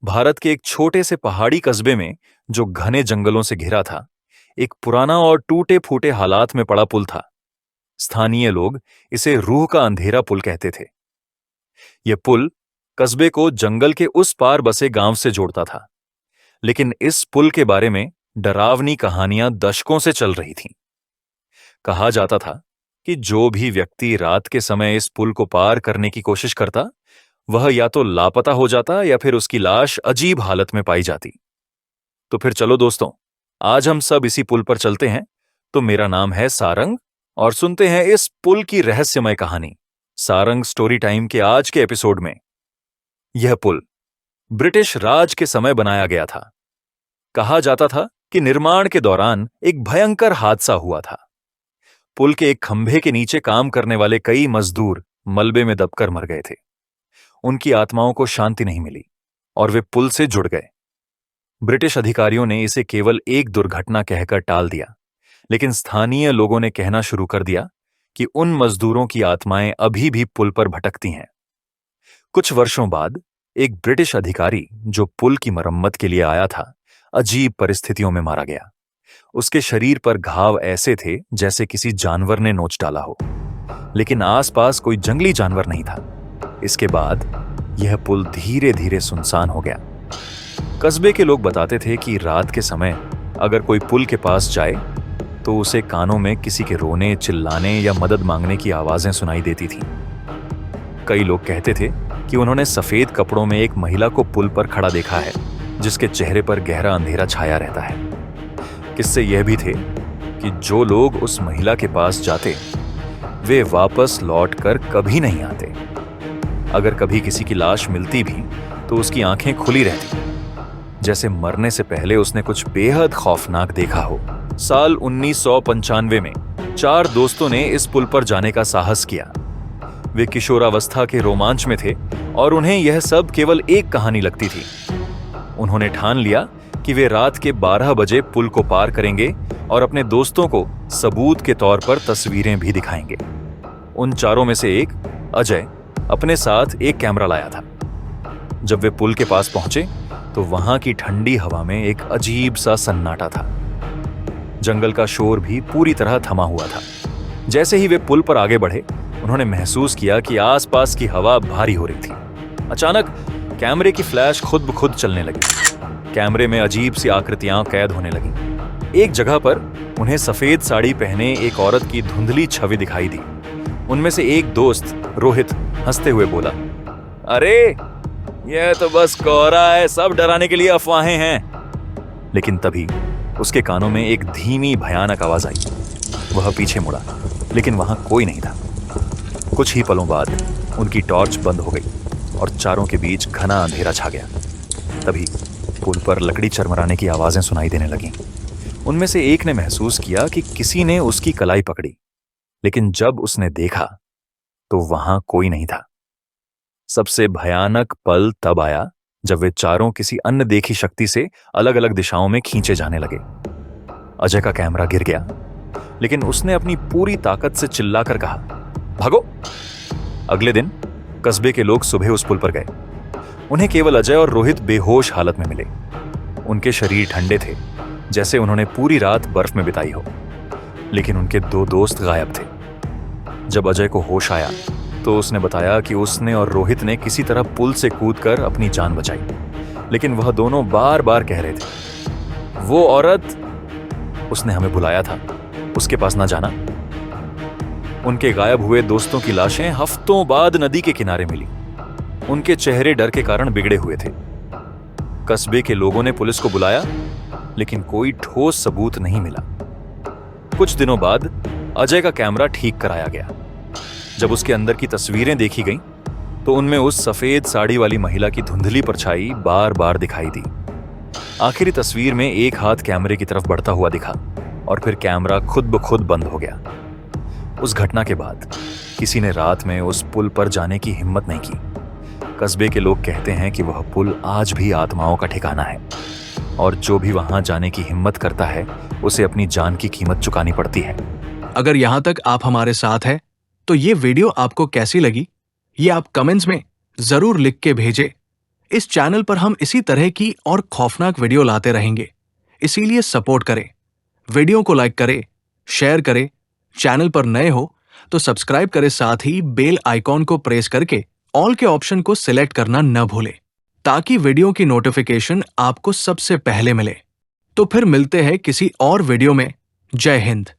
भारत के एक छोटे से पहाड़ी कस्बे में, जो घने जंगलों से घिरा था, एक पुराना और टूटे फूटे हालात में पड़ा पुल था। स्थानीय लोग इसे रूह का अंधेरा पुल कहते थे। यह पुल कस्बे को जंगल के उस पार बसे गांव से जोड़ता था। लेकिन इस पुल के बारे में डरावनी कहानियां दशकों से चल रही थीं। कहा जाता था कि जो भी व्यक्ति रात के समय इस पुल को पार करने की कोशिश करता, वह या तो लापता हो जाता या फिर उसकी लाश अजीब हालत में पाई जाती। तो फिर चलो दोस्तों, आज हम सब इसी पुल पर चलते हैं। तो मेरा नाम है सारंग और सुनते हैं इस पुल की रहस्यमय कहानी सारंग स्टोरी टाइम के आज के एपिसोड में। यह पुल ब्रिटिश राज के समय बनाया गया था। कहा जाता था कि निर्माण के दौरान एक भयंकर हादसा हुआ था। पुल के एक खंभे के नीचे काम करने वाले कई मजदूर मलबे में दबकर मर गए थे। उनकी आत्माओं को शांति नहीं मिली और वे पुल से जुड़ गए। ब्रिटिश अधिकारियों ने इसे केवल एक दुर्घटना कहकर टाल दिया, लेकिन स्थानीय लोगों ने कहना शुरू कर दिया कि उन मजदूरों की आत्माएं अभी भी पुल पर भटकती हैं। कुछ वर्षों बाद एक ब्रिटिश अधिकारी जो पुल की मरम्मत के लिए आया था, अजीब परिस्थितियों में मारा गया। उसके शरीर पर घाव ऐसे थे जैसे किसी जानवर ने नोच डाला हो, लेकिन आसपास कोई जंगली जानवर नहीं था। इसके बाद यह पुल धीरे धीरे सुनसान हो गया। कस्बे के लोग बताते थे कि रात के समय अगर कोई पुल के पास जाए तो उसे कानों में किसी के रोने, चिल्लाने या मदद मांगने की आवाजें सुनाई देती थीं। कई लोग कहते थे कि उन्होंने सफेद कपड़ों में एक महिला को पुल पर खड़ा देखा है, जिसके चेहरे पर गहरा अंधेरा छाया रहता है। किस्से यह भी थे कि जो लोग उस महिला के पास जाते, वे वापस लौटकर कभी नहीं आते। अगर कभी किसी की लाश मिलती भी तो उसकी आंखें खुली रहती, जैसे मरने से पहले उसने कुछ बेहद खौफनाक देखा हो। साल 1995 में 4 दोस्तों ने इस पुल पर जाने का साहस किया। वे किशोरावस्था के रोमांच में थे और उन्हें यह सब केवल एक कहानी लगती थी। उन्होंने ठान लिया कि वे रात के 12 बजे पुल को पार करेंगे और अपने दोस्तों को सबूत के तौर पर तस्वीरें भी दिखाएंगे। उन चारों में से एक, अजय, अपने साथ एक कैमरा लाया था। जब वे पुल के पास पहुंचे तो वहां की ठंडी हवा में एक अजीब सा सन्नाटा था। जंगल का शोर भी पूरी तरह थमा हुआ था। जैसे ही वे पुल पर आगे बढ़े, उन्होंने महसूस किया कि आसपास की हवा भारी हो रही थी। अचानक कैमरे की फ्लैश खुद ब खुद चलने लगी। कैमरे में अजीब सी आकृतियां कैद होने लगी। एक जगह पर उन्हें सफेद साड़ी पहने एक औरत की धुंधली छवि दिखाई दी। उनमें से एक दोस्त, रोहित, हंसते हुए बोला, अरे यह तो बस कोहरा है, सब डराने के लिए अफवाहें हैं। लेकिन तभी उसके कानों में एक धीमी भयानक आवाज आई। वह पीछे मुड़ा, लेकिन वहां कोई नहीं था। कुछ ही पलों बाद उनकी टॉर्च बंद हो गई और चारों के बीच घना अंधेरा छा गया। तभी पुल पर लकड़ी चरमराने की आवाजें सुनाई देने लगीं। उनमें से एक ने महसूस किया कि किसी ने उसकी कलाई पकड़ी, लेकिन जब उसने देखा तो वहां कोई नहीं था। सबसे भयानक पल तब आया जब वे चारों किसी अनदेखी शक्ति से अलग अलग दिशाओं में खींचे जाने लगे। अजय का कैमरा गिर गया, लेकिन उसने अपनी पूरी ताकत से चिल्लाकर कहा, भागो। अगले दिन कस्बे के लोग सुबह उस पुल पर गए। उन्हें केवल अजय और रोहित बेहोश हालत में मिले। उनके शरीर ठंडे थे, जैसे उन्होंने पूरी रात बर्फ में बिताई हो। लेकिन उनके 2 दोस्त गायब थे। जब अजय को होश आया तो उसने बताया कि उसने और रोहित ने किसी तरह पुल से कूदकर अपनी जान बचाई, लेकिन वह दोनों बार बार कह रहे थे, वो औरत, उसने हमें बुलाया था, उसके पास ना जाना। उनके गायब हुए दोस्तों की लाशें हफ्तों बाद नदी के किनारे मिली। उनके चेहरे डर के कारण बिगड़े हुए थे। कस्बे के लोगों ने पुलिस को बुलाया, लेकिन कोई ठोस सबूत नहीं मिला। कुछ दिनों बाद अजय का कैमरा ठीक कराया गया। जब उसके अंदर की तस्वीरें देखी गईं, तो उनमें उस सफेद साड़ी वाली महिला की धुंधली परछाई बार बार दिखाई दी। आखिरी तस्वीर में एक हाथ कैमरे की तरफ बढ़ता हुआ दिखा और फिर कैमरा खुद ब खुद बंद हो गया। उस घटना के बाद किसी ने रात में उस पुल पर जाने की हिम्मत नहीं की। कस्बे के लोग कहते हैं कि वह पुल आज भी आत्माओं का ठिकाना है और जो भी वहां जाने की हिम्मत करता है, उसे अपनी जान की कीमत चुकानी पड़ती है। अगर यहाँ तक आप हमारे साथ हैं, तो ये वीडियो आपको कैसी लगी, ये आप कमेंट्स में जरूर लिख के भेजें। इस चैनल पर हम इसी तरह की और खौफनाक वीडियो लाते रहेंगे, इसीलिए सपोर्ट करें। वीडियो को लाइक करें, शेयर करें, चैनल पर नए हो तो सब्सक्राइब करें, साथ ही बेल आइकॉन को प्रेस करके ऑल के ऑप्शन को सिलेक्ट करना न भूलें, ताकि वीडियो की नोटिफिकेशन आपको सबसे पहले मिले। तो फिर मिलते हैं किसी और वीडियो में। जय हिंद।